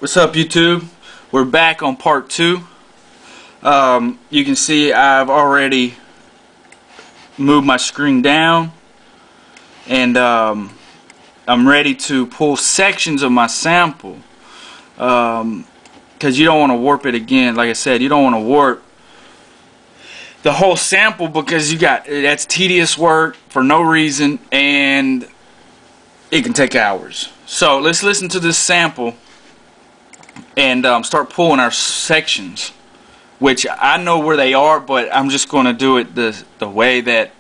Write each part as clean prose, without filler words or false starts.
What's up, YouTube? We're back on part 2. You can see I've already moved my screen down, and I'm ready to pull sections of my sample, because you don't want to warp it again. Like I said, you don't want to warp the whole sample, because that's tedious work for no reason, and it can take hours. So let's listen to this sample and start pulling our sections, which I know where they are, but I'm just going to do it the way that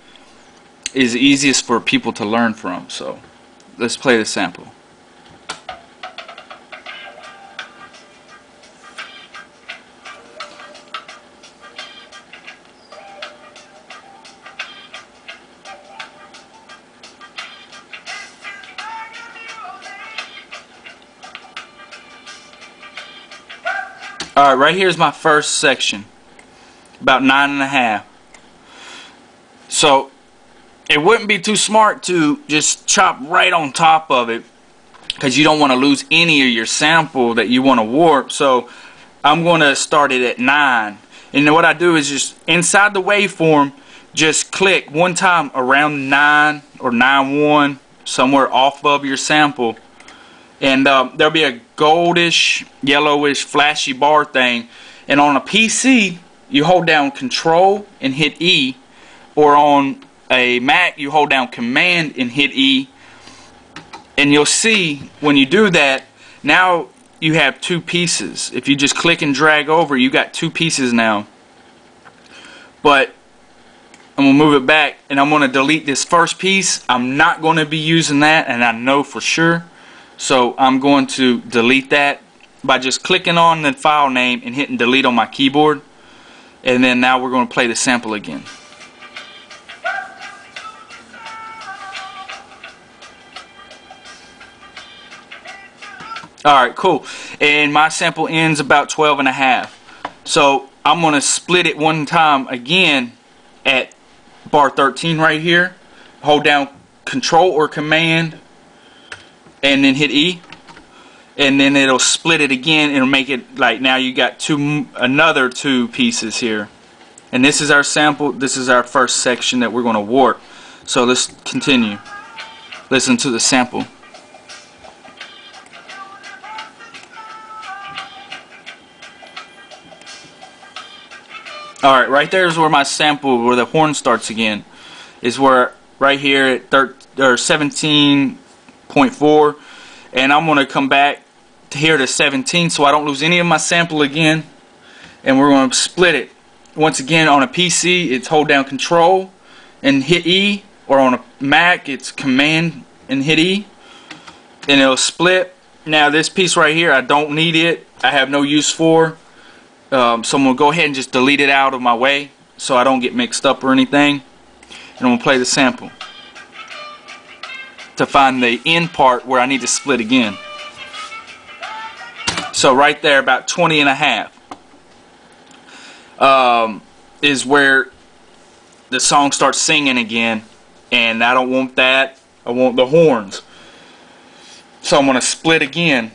is easiest for people to learn from. So let's play the sample. Alright, right here's my first section, about 9.5. So it wouldn't be too smart to just chop right on top of it, because you don't want to lose any of your sample that you want to warp. So I'm going to start it at 9. And then what I do is just inside the waveform, just click one time around 9 or 9.1, somewhere off of your sample. And there'll be a goldish, yellowish, flashy bar thing. And on a PC, you hold down Control and hit E. Or on a Mac, you hold down Command and hit E. And you'll see when you do that, now you have two pieces. If you just click and drag over, you got two pieces now. But I'm going to move it back, and I'm going to delete this first piece. I'm not going to be using that, and I know for sure. So I'm going to delete that by just clicking on the file name and hitting delete on my keyboard. And then now we're going to play the sample again. Alright, cool. And my sample ends about 12.5. So I'm going to split it one time again at bar 13 right here. Hold down Control or Command and then hit E, and then it'll split it again. It'll make it like now you got another two pieces here. And this is our sample. This is our first section that we're going to warp. So let's continue. Listen to the sample. Alright, right there is where my sample, where the horn starts again, is where right here at 17.4, and I'm going to come back to here to 17 so I don't lose any of my sample again. And we're going to split it. Once again, on a PC it's hold down Control and hit E, or on a Mac it's Command and hit E, and it'll split. Now this piece right here, I don't need it, I have no use for, so I'm going to go ahead and just delete it out of my way so I don't get mixed up or anything. And I'm going to play the sample to find the end part where I need to split again. So right there, about 20.5, is where the song starts singing again, and I don't want that. I want the horns. So I'm going to split again,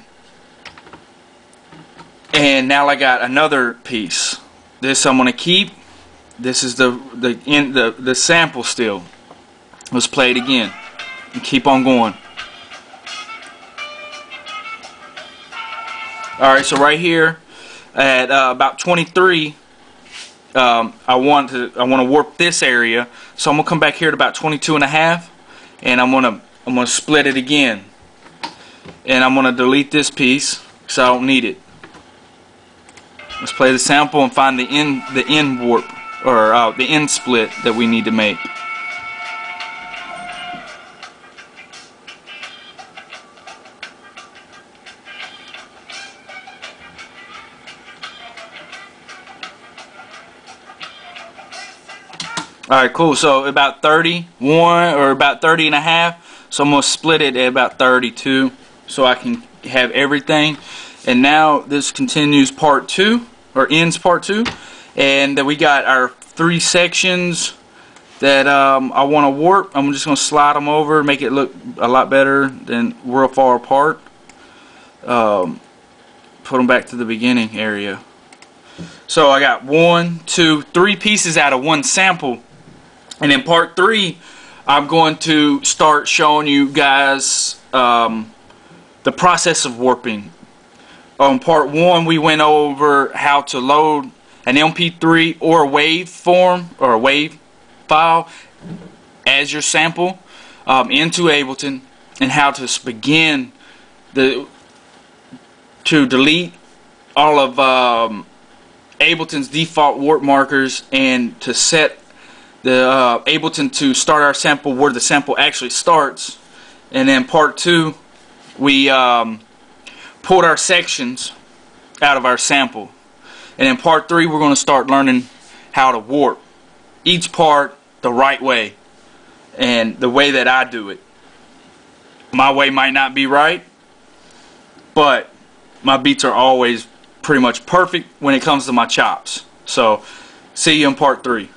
and now I got another piece. This I'm going to keep. This is the sample still. Let's play it again and keep on going. Alright, so right here at about 23, I want to warp this area, so I'm gonna come back here at about 22.5, and I'm gonna split it again, and I'm gonna delete this piece because I don't need it. Let's play the sample and find the end warp, or the end split that we need to make. Alright, cool. So about 31 or about 30.5. So I'm going to split it at about 32 so I can have everything. And now this continues part 2, or ends part 2. And then we got our 3 sections that I want to warp. I'm just going to slide them over, make it look a lot better than real far apart. put them back to the beginning area. So I got 1, 2, 3 pieces out of one sample. And in part 3, I'm going to start showing you guys the process of warping. On part 1, we went over how to load an MP3 or a wave form or a wave file as your sample into Ableton, and how to begin to delete all of Ableton's default warp markers, and to set the Ableton to start our sample where the sample actually starts. And then part 2, we pulled our sections out of our sample. And in part 3, we're going to start learning how to warp each part the right way, and the way that I do it. My way might not be right, but my beats are always pretty much perfect when it comes to my chops. So see you in part 3.